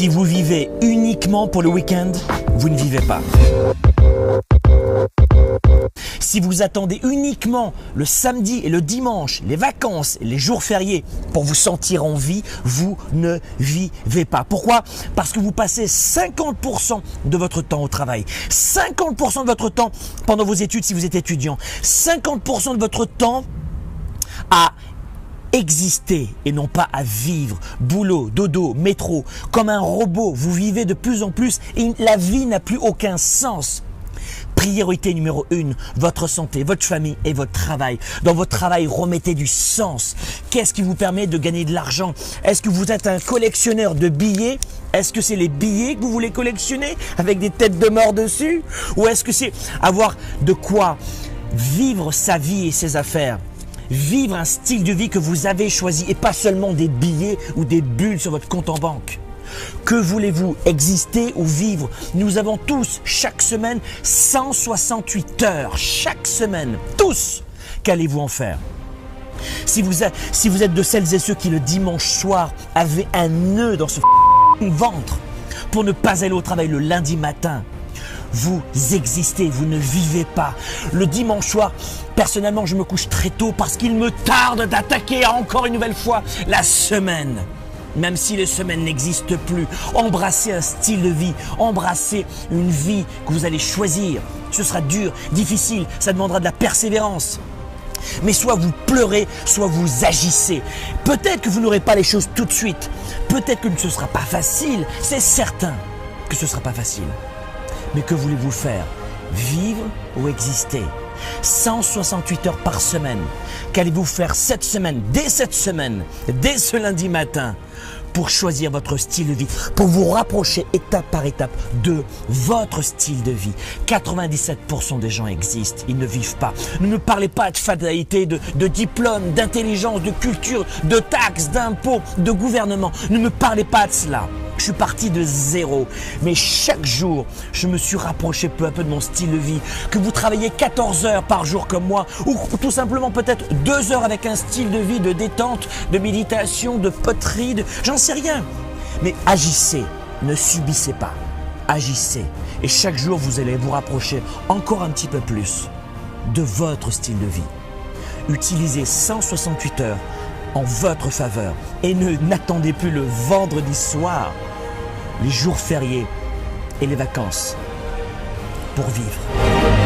Si vous vivez uniquement pour le week-end, vous ne vivez pas. Si vous attendez uniquement le samedi et le dimanche, les vacances et les jours fériés pour vous sentir en vie, vous ne vivez pas. Pourquoi? Parce que vous passez 50% de votre temps au travail, 50% de votre temps pendant vos études si vous êtes étudiant, 50% de votre temps à exister et non pas à vivre. Boulot, dodo, métro, comme un robot, vous vivez de plus en plus et la vie n'a plus aucun sens. Priorité numéro 1, votre santé, votre famille et votre travail. Dans votre travail, remettez du sens. Qu'est-ce qui vous permet de gagner de l'argent? Est-ce que vous êtes un collectionneur de billets? Est-ce que c'est les billets que vous voulez collectionner avec des têtes de mort dessus? Ou est-ce que c'est avoir de quoi vivre sa vie et ses affaires? Vivre un style de vie que vous avez choisi et pas seulement des billets ou des bulles sur votre compte en banque. Que voulez-vous, exister ou vivre? Nous avons tous, chaque semaine, 168 heures. Chaque semaine, tous. Qu'allez-vous en faire? Si vous êtes de celles et ceux qui, le dimanche soir, avaient un nœud dans ce ventre pour ne pas aller au travail le lundi matin, vous existez, vous ne vivez pas. Le dimanche soir, personnellement, je me couche très tôt parce qu'il me tarde d'attaquer encore une nouvelle fois la semaine. Même si les semaines n'existent plus, embrassez un style de vie, embrassez une vie que vous allez choisir. Ce sera dur, difficile, ça demandera de la persévérance. Mais soit vous pleurez, soit vous agissez. Peut-être que vous n'aurez pas les choses tout de suite. Peut-être que ce ne sera pas facile. C'est certain que ce ne sera pas facile. Mais que voulez-vous faire? Vivre ou exister? 168 heures par semaine. Qu'allez-vous faire cette semaine, dès ce lundi matin, pour choisir votre style de vie, pour vous rapprocher étape par étape de votre style de vie? 97% des gens existent, ils ne vivent pas. Ne me parlez pas de fatalité, de diplôme, d'intelligence, de culture, de taxes, d'impôts, de gouvernement. Ne me parlez pas de cela. Je suis parti de zéro, mais chaque jour, je me suis rapproché peu à peu de mon style de vie. Que vous travaillez 14 heures par jour comme moi, ou tout simplement peut-être 2 heures avec un style de vie de détente, de méditation, de poterie, j'en sais rien. Mais agissez, ne subissez pas, agissez. Et chaque jour, vous allez vous rapprocher encore un petit peu plus de votre style de vie. Utilisez 168 heures en votre faveur et n'attendez plus le vendredi soir, les jours fériés et les vacances pour vivre.